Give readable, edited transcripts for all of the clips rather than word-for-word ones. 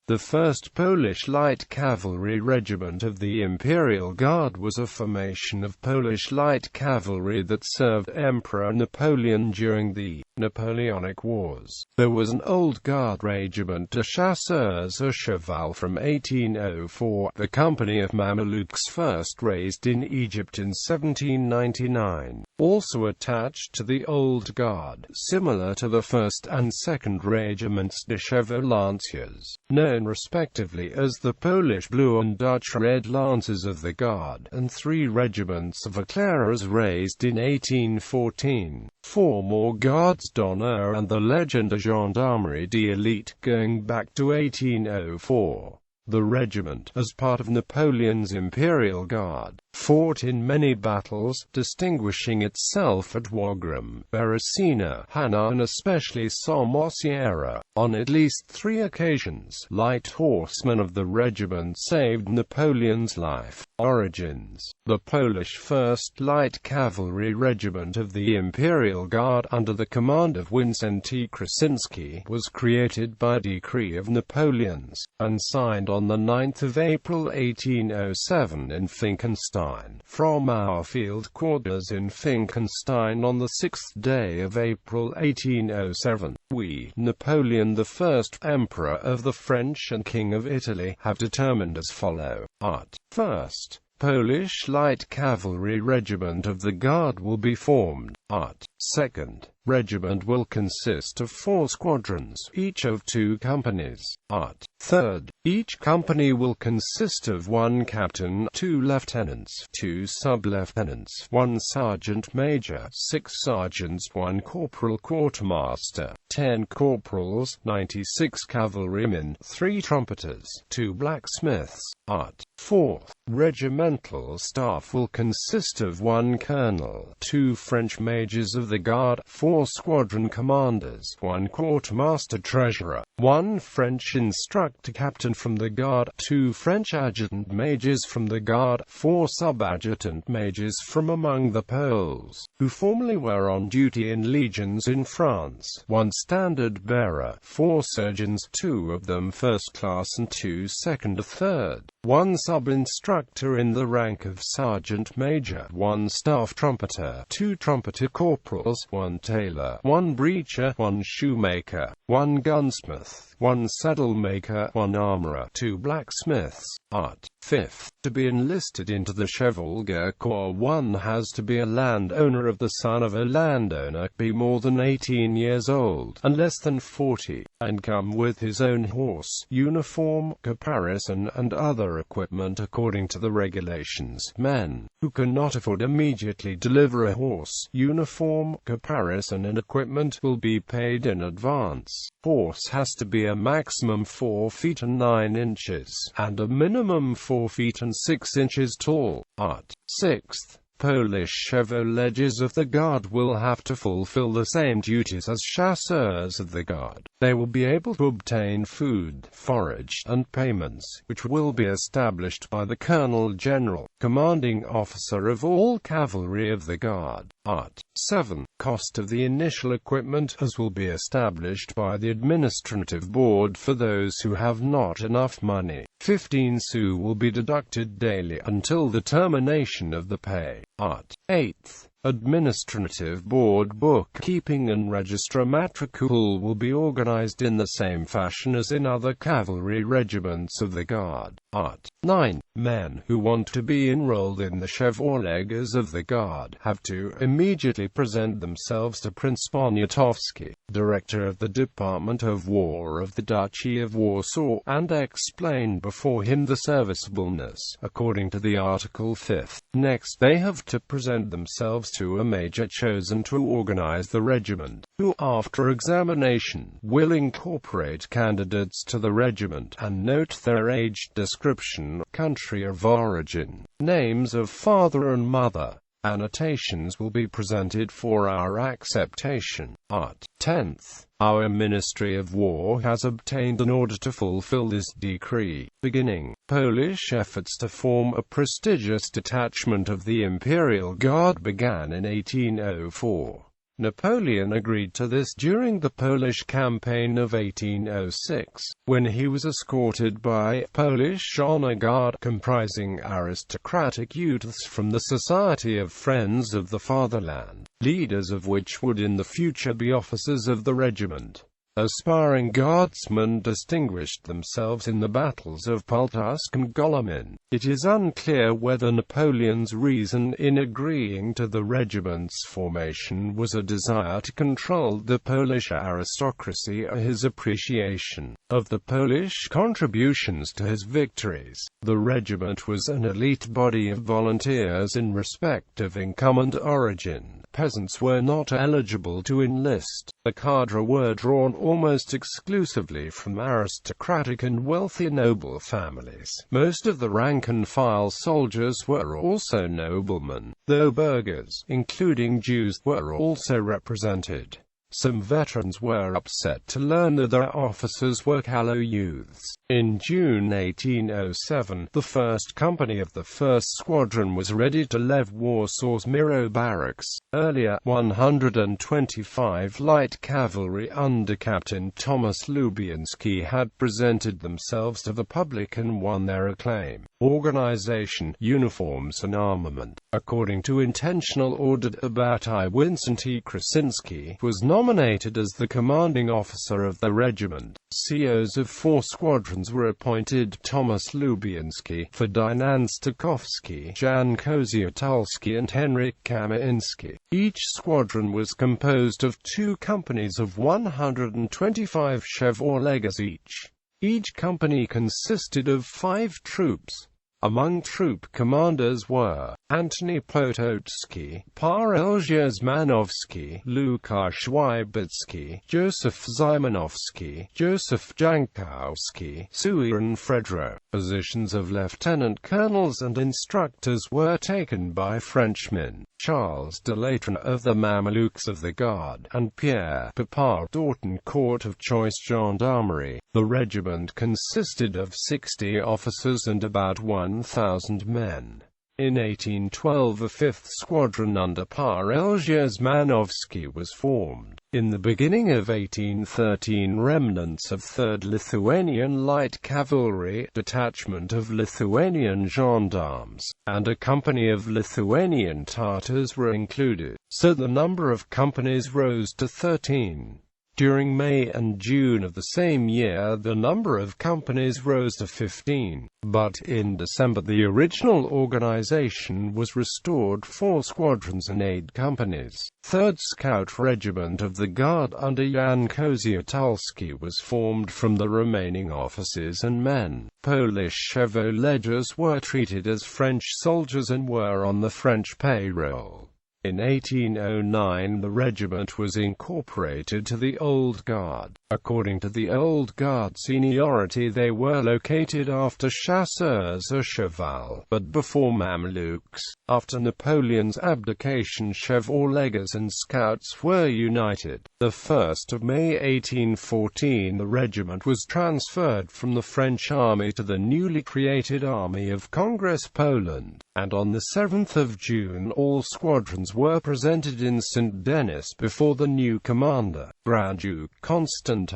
The first Polish Light Cavalry Regiment of the Imperial Guard was a formation of Polish Light Cavalry that served Emperor Napoleon during the Napoleonic Wars. There was an old Guard regiment, a Chasseurs or Cheval, from 1804. The Company of Mamelukes, first raised in Egypt in 1799, also attached to the Old Guard, similar to the 1st and 2nd Regiments de Chevaux-lanciers, known respectively as the Polish Blue and Dutch Red Lancers of the Guard, and 3 regiments of Eclaireurs raised in 1814. 4 more Gardes d'honneur and the Légion de Gendarmerie d'élite going back to 1804. The regiment, as part of Napoleon's Imperial Guard, fought in many battles, distinguishing itself at Wagram, Beresina, Hanau, and especially Somosierra. On at least 3 occasions, light horsemen of the regiment saved Napoleon's life. Origins: the Polish 1st Light Cavalry Regiment of the Imperial Guard, under the command of Wincenty Krasinski, was created by decree of Napoleon's, and signed on the 9th of April 1807 in Finkenstein, from our field quarters in Finkenstein on the 6th day of April 1807. We, Napoleon the First, Emperor of the French and King of Italy, have determined as follow. Art. 1st. Polish Light Cavalry Regiment of the Guard will be formed. Art. 2nd. Regiment will consist of 4 squadrons, each of 2 companies. Art. 3rd. Each company will consist of 1 captain, 2 lieutenants, 2 sub-lieutenants, 1 sergeant major, 6 sergeants, 1 corporal quartermaster, 10 corporals, 96 cavalrymen, 3 trumpeters, 2 blacksmiths. Art. 4th. Regimental staff will consist of 1 colonel, 2 French majors of the Guard, 4 squadron commanders, 1 quartermaster treasurer, 1 French instructor captain from the Guard, 2 French adjutant majors from the Guard, 4 sub-adjutant majors from among the Poles, who formerly were on duty in legions in France, 1 standard bearer, 4 surgeons, 2 of them first class and 2 second or third, 1 sub-instructor in the rank of sergeant major, 1 staff trumpeter, 2 trumpeter corporals, 1 tailor, 1 breecher, 1 shoemaker, 1 gunsmith, 1 saddle maker, 1 armorer, 2 blacksmiths. Art. 5th. To be enlisted into the Chevalier Corps, 1 has to be a landowner of the son of a landowner, be more than 18 years old, and less than 40, and come with his own horse, uniform, caparison, and other equipment according to the regulations. Men who cannot afford immediately deliver a horse, uniform, caparison, and equipment will be paid in advance. Horse has to be a maximum 4 feet and 9 inches, and a minimum 4 feet and 6 inches tall. Art. 6th. Polish Chevaliers of the Guard will have to fulfill the same duties as Chasseurs of the Guard. They will be able to obtain food, forage, and payments, which will be established by the Colonel General, commanding officer of all cavalry of the Guard. Art. 7. Cost of the initial equipment, as will be established by the Administrative Board for those who have not enough money. 15 sous will be deducted daily until the termination of the pay. Art. 8th. Administrative Board bookkeeping and register matricule will be organized in the same fashion as in other cavalry regiments of the Guard. Art. 9. Men who want to be enrolled in the Chevaliers of the Guard have to immediately present themselves to Prince Poniatowski, Director of the Department of War of the Duchy of Warsaw, and explain before him the serviceableness, according to the Article 5th. Next, they have to present themselves to a major chosen to organize the regiment, who, after examination, will incorporate candidates to the regiment, and note their age, description, country of origin, names of father and mother. Annotations will be presented for our acceptation. Art. 10th. Our Ministry of War has obtained an order to fulfill this decree. Beginning. Polish efforts to form a prestigious detachment of the Imperial Guard began in 1804. Napoleon agreed to this during the Polish campaign of 1806, when he was escorted by a Polish honor guard comprising aristocratic youths from the Society of Friends of the Fatherland, leaders of which would in the future be officers of the regiment. Aspiring guardsmen distinguished themselves in the battles of Pultusk and Golemin. It is unclear whether Napoleon's reason in agreeing to the regiment's formation was a desire to control the Polish aristocracy or his appreciation of the Polish contributions to his victories. The regiment was an elite body of volunteers in respect of income and origin. Peasants were not eligible to enlist. The cadre were drawn almost exclusively from aristocratic and wealthy noble families. Most of the rank-and-file soldiers were also noblemen, though burghers, including Jews, were also represented. Some veterans were upset to learn that their officers were callow youths. In June 1807, the 1st Company of the 1st Squadron was ready to leave Warsaw's Miro Barracks. Earlier, 125 light cavalry under Captain Thomas Lubianski had presented themselves to the public and won their acclaim. Organization, uniforms and armament. According to intentional order, Abatai Vincent E. Krasinski was nominated as the commanding officer of the regiment. COs of 4 squadrons were appointed: Thomas Lubianski, Ferdynand Stokowski, Jan Koziatulski and Henryk Kamiński. Each squadron was composed of 2 companies of 125 Chevaux-lanciers each. Each company consisted of 5 troops. Among troop commanders were Antony Potocki, Paweł Zmanowski, Łukasz Wybicki, Joseph Szymanowski, Joseph Jankowski, Suiran Fredro. Positions of lieutenant colonels and instructors were taken by Frenchmen: Charles de Latran of the Mamelukes of the Guard, and Pierre Pipard d'Autoncourt of Choice Gendarmerie. The regiment consisted of 60 officers and about 1,000 men. In 1812 a 5th Squadron under Paweł Zmanowski was formed. In the beginning of 1813 remnants of 3rd Lithuanian Light Cavalry, detachment of Lithuanian gendarmes, and a company of Lithuanian Tartars were included, so the number of companies rose to 13. During May and June of the same year the number of companies rose to 15, but in December the original organization was restored: 4 squadrons and 8 companies. 3rd Scout Regiment of the Guard under Jan Koziatulski was formed from the remaining officers and men. Polish Chevaux-lanciers were treated as French soldiers and were on the French payroll. In 1809 the regiment was incorporated to the Old Guard. According to the Old Guard seniority they were located after Chasseurs or Cheval, but before Mamelukes. After Napoleon's abdication Chevaux-lanciers and Scouts were united. The 1st of May 1814 the regiment was transferred from the French army to the newly created Army of Congress Poland, and on the 7th of June all squadrons were presented in St. Denis before the new commander, Grand Duke Konstantin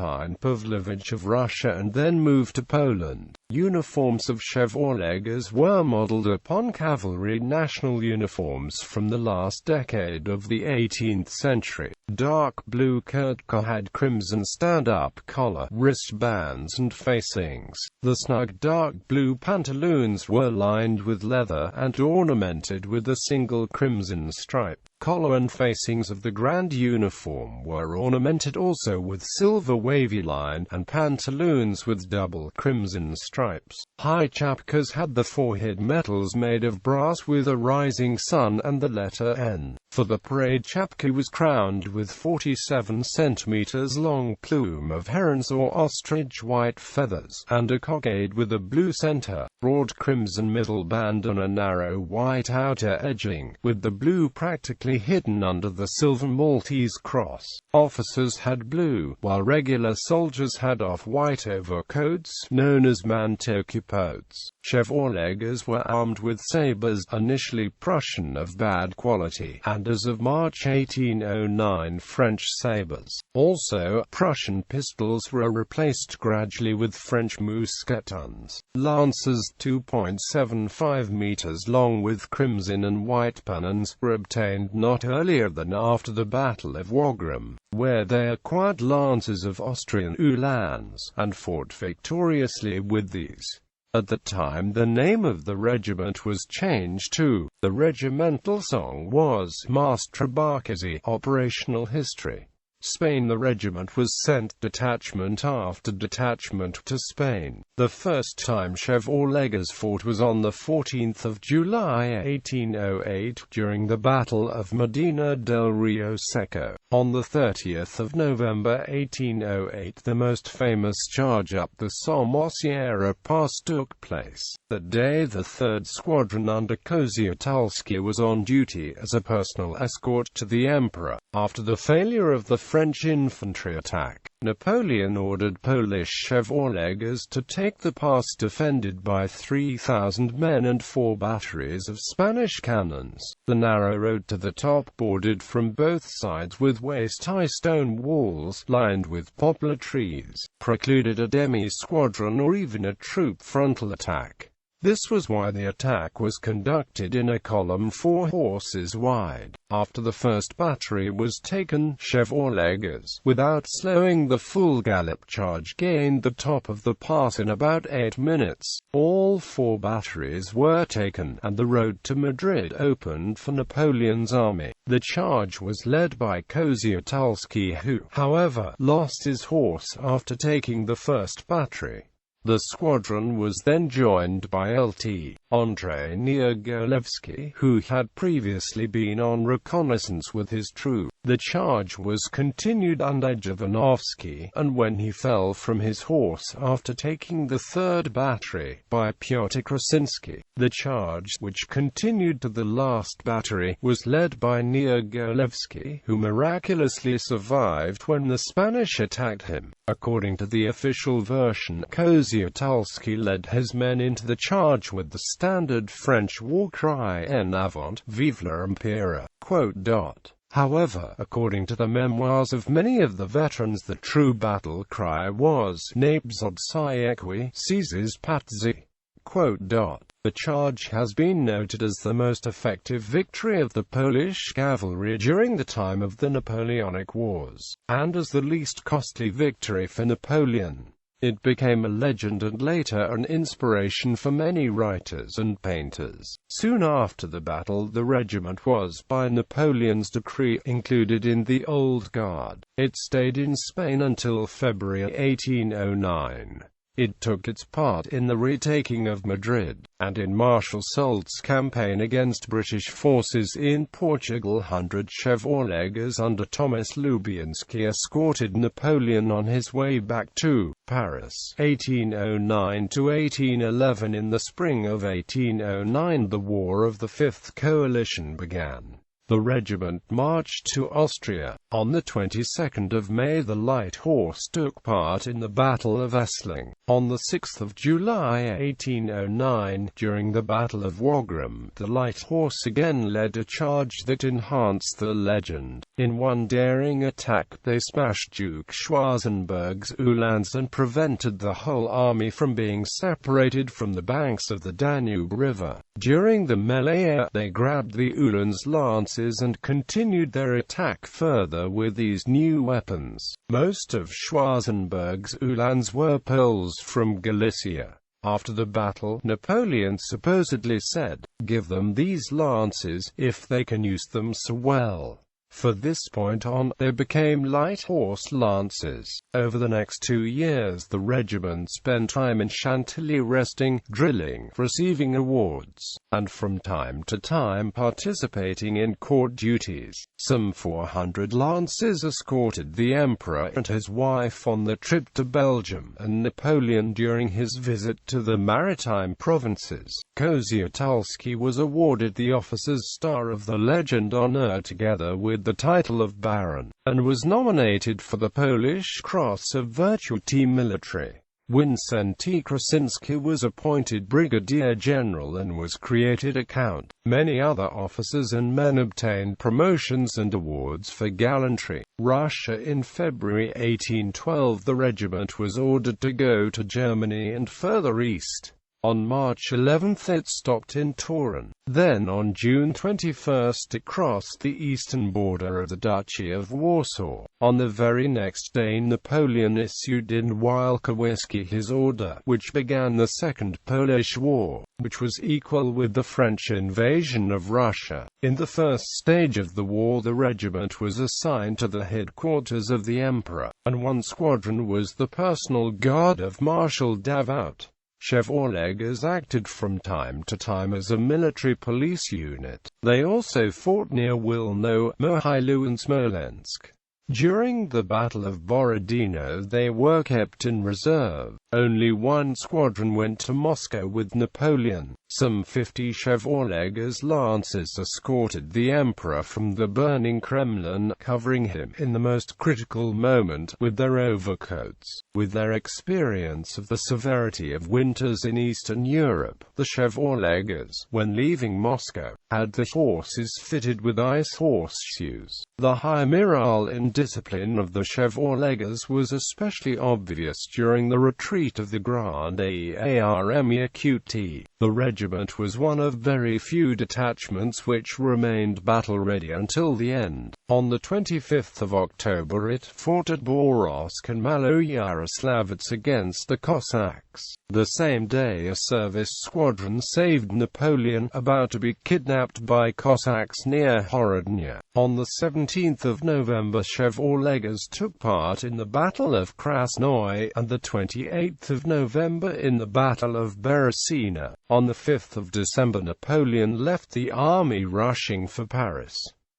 Pavlovich of Russia, and then moved to Poland. Uniforms of Chevaux-lanciers were modeled upon cavalry national uniforms from the last decade of the 18th century. Dark blue kurtka had crimson stand-up collar, wristbands and facings. The snug dark blue pantaloons were lined with leather and ornamented with a single crimson stripe. Collar and facings of the grand uniform were ornamented also with silver wavy line, and pantaloons with double crimson stripes. High chapkas had the forehead medals made of brass with a rising sun and the letter N. For the parade chapka was crowned with 47 centimeters long plume of heron's or ostrich white feathers, and a cockade with a blue center, broad crimson middle band and a narrow white outer edging, with the blue practically hidden under the silver Maltese cross. Officers had blue, while regular soldiers had off-white overcoats, known as manteau capotes. Chevaux-lanciers were armed with sabres, initially Prussian of bad quality, and as of March 1809 French sabres. Also, Prussian pistols were replaced gradually with French mousquetons. Lances 2.75 meters long with crimson and white pennons were obtained not earlier than after the Battle of Wagram, where they acquired lances of Austrian Uhlans, and fought victoriously with these. At the time the name of the regiment was changed to, the regimental song was Master Barkasi. Operational history. Spain. The regiment was sent detachment after detachment to Spain. The first time Chevaux-lanciers fought was on the 14th of July 1808 during the Battle of Medina del Rio Seco. On the 30th of November 1808 the most famous charge up the Somosierra Pass took place. That day the 3rd Squadron under Kosciuszko was on duty as a personal escort to the Emperor. After the failure of the French infantry attack, Napoleon ordered Polish Chevaux-lanciers to take the pass defended by 3,000 men and 4 batteries of Spanish cannons. The narrow road to the top, bordered from both sides with waist-high stone walls lined with poplar trees, precluded a demi-squadron or even a troop frontal attack. This was why the attack was conducted in a column 4 horses wide. After the first battery was taken, Chevaux-lanciers, without slowing the full gallop charge, gained the top of the pass in about 8 minutes. All 4 batteries were taken, and the road to Madrid opened for Napoleon's army. The charge was led by Kosciuszko, who, however, lost his horse after taking the first battery. The squadron was then joined by Lt. Andrei Neogolevsky, who had previously been on reconnaissance with his troop. The charge was continued under Jovanovski, and when he fell from his horse after taking the 3rd battery, by Pyotr Krasinski. The charge, which continued to the last battery, was led by Neogolevsky, who miraculously survived when the Spanish attacked him. According to the official version, Kosciuszko led his men into the charge with the standard French war cry "En avant, vive l'Empire." However, according to the memoirs of many of the veterans, the true battle cry was "Napzodsiekwi, Caesar's Patzi." The charge has been noted as the most effective victory of the Polish cavalry during the time of the Napoleonic Wars, and as the least costly victory for Napoleon. It became a legend and later an inspiration for many writers and painters. Soon after the battle, the regiment was, by Napoleon's decree, included in the Old Guard. It stayed in Spain until February 1809. It took its part in the retaking of Madrid, and in Marshal Soult's campaign against British forces in Portugal. 100 Chevaux-lanciers under Thomas Lubinski escorted Napoleon on his way back to Paris. 1809 to 1811. In the spring of 1809 the War of the Fifth Coalition began. The regiment marched to Austria. On the 22nd of May the Light Horse took part in the Battle of Essling. On the 6th of July 1809, during the Battle of Wagram, the Light Horse again led a charge that enhanced the legend. In one daring attack they smashed Duke Schwarzenberg's Uhlans and prevented the whole army from being separated from the banks of the Danube River. During the melee, they grabbed the Uhlans' lances and continued their attack further with these new weapons. Most of Schwarzenberg's Uhlans were Poles from Galicia. After the battle, Napoleon supposedly said, "Give them these lances, if they can use them so well." From this point on, they became light horse lances. Over the next 2 years the regiment spent time in Chantilly resting, drilling, receiving awards, and from time to time participating in court duties. Some 400 lances escorted the Emperor and his wife on the trip to Belgium, and Napoleon during his visit to the maritime provinces. Kosciuszko was awarded the Officer's Star of the Legion Honor together with the title of Baron, and was nominated for the Polish Cross of Virtute Military. Wincenty Krasinski was appointed brigadier general and was created a count. Many other officers and men obtained promotions and awards for gallantry. Russia. In February 1812 the regiment was ordered to go to Germany and further east. On March 11 it stopped in Turin. Then on June 21 it crossed the eastern border of the Duchy of Warsaw. On the very next day Napoleon issued in Wielkowski his order, which began the Second Polish War, which was equal with the French invasion of Russia. In the first stage of the war the regiment was assigned to the headquarters of the Emperor, and one squadron was the personal guard of Marshal Davout. Chevaux-lanciers acted from time to time as a military police unit. They also fought near Wilno, Mohylu and Smolensk. During the Battle of Borodino they were kept in reserve. Only one squadron went to Moscow with Napoleon. Some 50 Chevaux-lanciers lancers escorted the emperor from the burning Kremlin, covering him in the most critical moment with their overcoats. With their experience of the severity of winters in Eastern Europe, the Chevaux-lanciers, when leaving Moscow, had the horses fitted with ice horseshoes. The high morale and discipline of the Chevaux-lanciers was especially obvious during the retreat of the Grande Armée. The regiment was one of very few detachments which remained battle-ready until the end. On the 25th of October it fought at Borovsk and Maloyaroslavets against the Cossacks. The same day a service squadron saved Napoleon, about to be kidnapped by Cossacks near Horodnya. On the 17th of November Chevaux-lanciers took part in the Battle of Krasnoye, and the 28th of November in the Battle of Beresina. On the 5th of December Napoleon left the army rushing for Paris.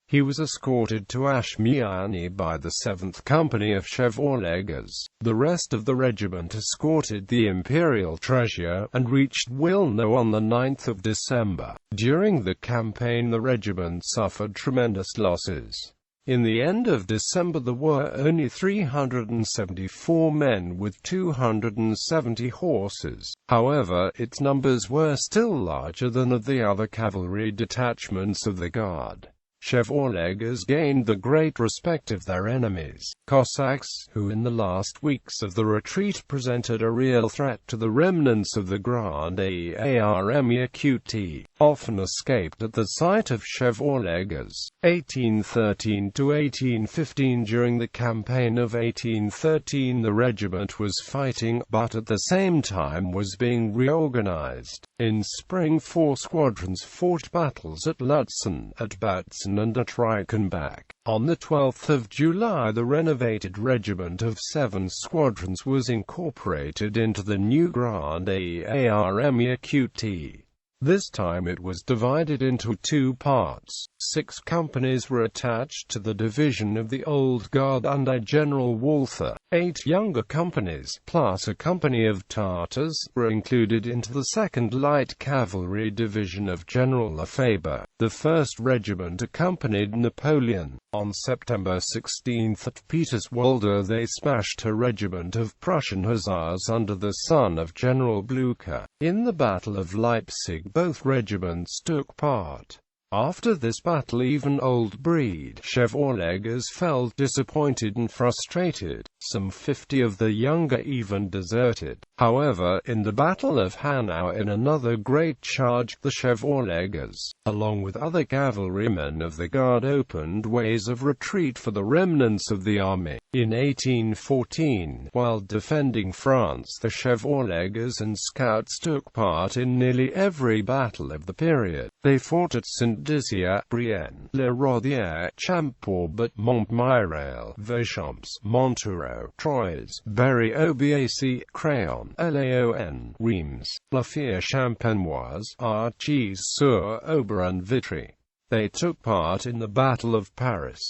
He was escorted to Ashmiany by the 7th Company of Chevaux-lanciers. The rest of the regiment escorted the imperial treasure, and reached Wilno on the 9th of December. During the campaign the regiment suffered tremendous losses. In the end of December there were only 374 men with 270 horses. However, its numbers were still larger than of the other cavalry detachments of the Guard. Chevaux-lanciers gained the great respect of their enemies. Cossacks, who in the last weeks of the retreat presented a real threat to the remnants of the Grande Armée, often escaped at the sight of Chevaux-lanciers. 1813 to 1815. During the campaign of 1813 the regiment was fighting, but at the same time was being reorganized. In spring 4 squadrons fought battles at Lutzen, at Bautzen and at Reichenbach. On the 12th of July the renovated regiment of 7 squadrons was incorporated into the new Grande Armée. This time it was divided into 2 parts. 6 companies were attached to the division of the Old Guard under General Walther. 8 younger companies, plus a company of Tartars, were included into the 2nd Light Cavalry Division of General Lefebvre. The 1st Regiment accompanied Napoleon. On September 16 at Peterswalde they smashed a regiment of Prussian Hussars under the son of General Blucher. In the Battle of Leipzig both regiments took part. After this battle even old-breed Chevaux-lanciers felt disappointed and frustrated. Some 50 of the younger even deserted. However, in the Battle of Hanau in another great charge, the Chevaux-lanciers, along with other cavalrymen of the Guard, opened ways of retreat for the remnants of the army. In 1814, while defending France, the Chevaux-lanciers and scouts took part in nearly every battle of the period. They fought at Saint-Dizier, Brienne, Le Rothier, Champorbe, Montmirail, Vichamps, Montereau, Troyes, Berry-au-Bac, Craon, Laon, Reims, La Fère-Champenoise, Archies-sur-Aube and Vitry. They took part in the Battle of Paris.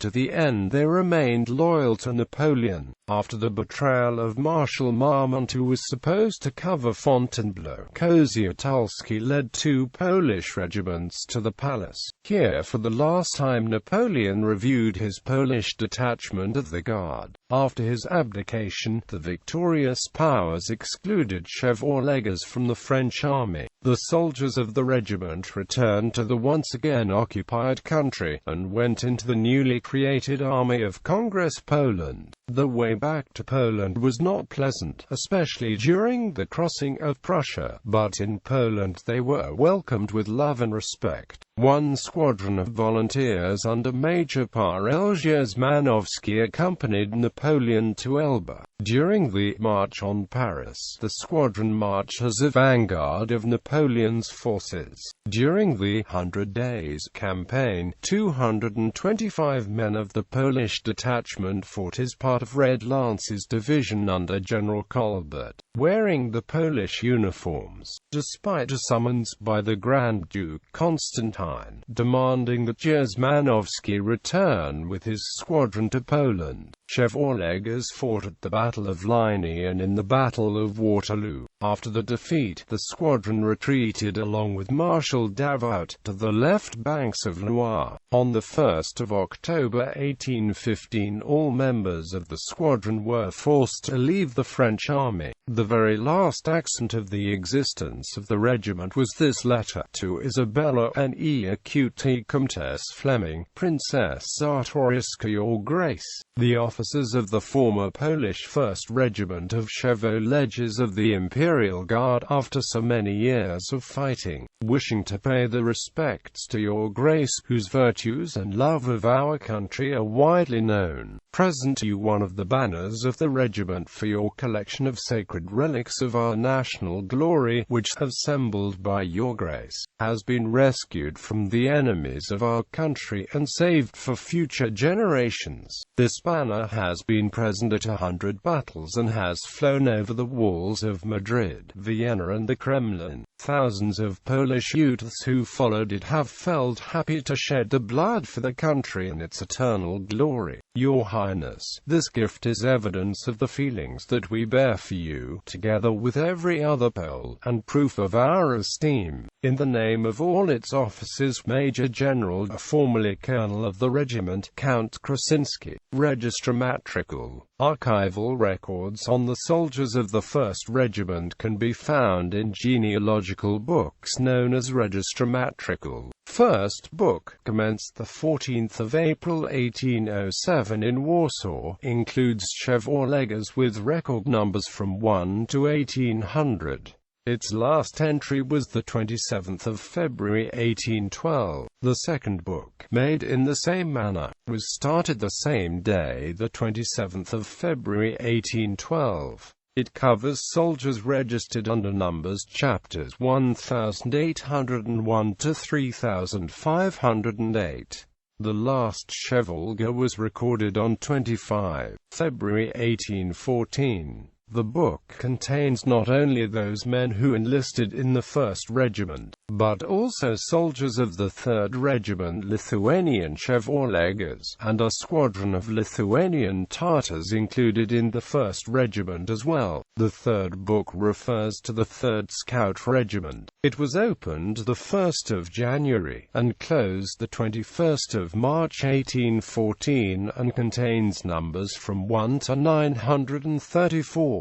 To the end they remained loyal to Napoleon. After the betrayal of Marshal Marmont, who was supposed to cover Fontainebleau, Kosciuszko led 2 Polish regiments to the palace. Here, for the last time, Napoleon reviewed his Polish detachment of the Guard. After his abdication, the victorious powers excluded Chevaux-lanciers from the French army. The soldiers of the regiment returned to the once again occupied country, and went into the newly created Army of Congress Poland. The way back to Poland was not pleasant, especially during the crossing of Prussia, but in Poland they were welcomed with love and respect. One squadron of volunteers under Major Paweł Szymanowski accompanied Napoleon to Elba. During the March on Paris, the squadron marched as a vanguard of Napoleon's forces. During the 100 Days campaign, 225 men of the Polish detachment fought as part of Red Lance's division under General Colbert, wearing the Polish uniforms, despite a summons by the Grand Duke Constantine, demanding that Szymanowski return with his squadron to Poland. Chevaux-lanciers fought at the Battle of Ligny and in the Battle of Waterloo. After the defeat, the squadron retreated along with Marshal Davout to the left banks of Loire. On the 1st of October 1815, all members of the squadron were forced to leave the French army. The very last accent of the existence of the regiment was this letter: to Isabella and Equity Comtesse Fleming, Princess Czartoryska, Your Grace. The officers of the former Polish 1st Regiment of Chevaux-lanciers of the Imperial Guard, after so many years of fighting, wishing to pay the respects to Your Grace, whose virtues and love of our country are widely known, present you one of the banners of the regiment for your collection of sacred relics of our national glory, which, assembled by Your Grace, has been rescued from the enemies of our country and saved for future generations. This banner has been present at 100 battles and has flown over the walls of Madrid, Vienna and the Kremlin. Thousands of Polish youths who followed it have felt happy to shed the blood for the country and its eternal glory. Your Highness, this gift is evidence of the feelings that we bear for you, together with every other Pole, and proof of our esteem. In the name of all its officers, Major General, formerly Colonel of the regiment, Count Krasinski. Registramatrical. Archival records on the soldiers of the 1st Regiment can be found in genealogical books known as Registramatrical. First book, commenced the 14th of April 1807 in Warsaw, includes Chevaux-lanciers with record numbers from 1 to 1800. Its last entry was the 27th of February 1812. The second book, made in the same manner, was started the same day, the 27th of February 1812. It covers soldiers registered under numbers chapters 1801 to 3508. The last Chevauleger was recorded on 25 February 1814. The book contains not only those men who enlisted in the 1st Regiment, but also soldiers of the 3rd Regiment Lithuanian Chevaux-lanciers, and a squadron of Lithuanian Tartars included in the 1st Regiment as well. The third book refers to the 3rd Scout Regiment. It was opened the 1st of January, and closed the 21st of March 1814, and contains numbers from 1 to 934.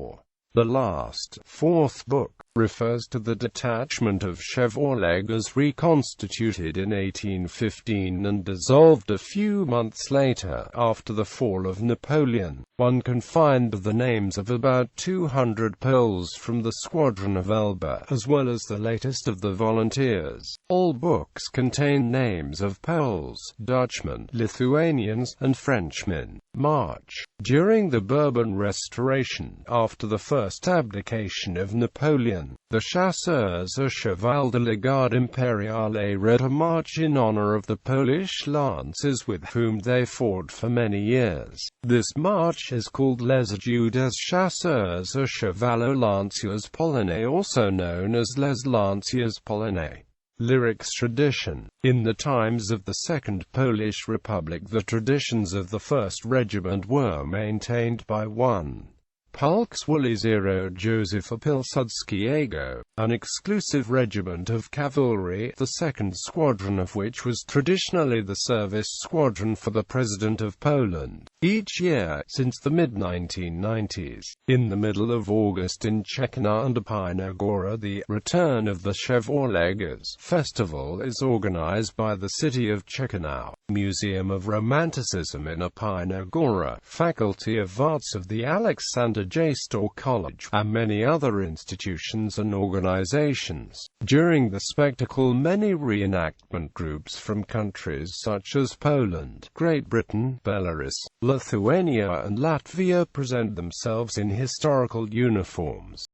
The last, 4th book, refers to the detachment of Chevaux-lanciers reconstituted in 1815 and dissolved a few months later, after the fall of Napoleon. One can find the names of about 200 Poles from the squadron of Elba, as well as the latest of the volunteers. All books contain names of Poles, Dutchmen, Lithuanians, and Frenchmen. March. During the Bourbon Restoration, after the first abdication of Napoleon, the Chasseurs or Cheval de la Garde Impériale led a march in honor of the Polish Lancers with whom they fought for many years. This march is called Les Adieux des Chasseurs or Chevaux-lanciers Polonais, also known as Les Lanciers Polonais. Lyrics tradition. In the times of the Second Polish Republic, the traditions of the First Regiment were maintained by one Polk-Woolizero Józefa Pilsudskiego, an exclusive regiment of cavalry, the second squadron of which was traditionally the service squadron for the President of Poland. Each year, since the mid-1990s, in the middle of August in Chechnya and Opina Góra, the Return of the Chevaux-lanciers festival is organized by the city of Chechnya, Museum of Romanticism in Opina Góra, Faculty of Arts of the Alexander J. Stor College, and many other institutions and organizations. During the spectacle, many reenactment groups from countries such as Poland, Great Britain, Belarus, Lithuania and Latvia present themselves in historical uniforms.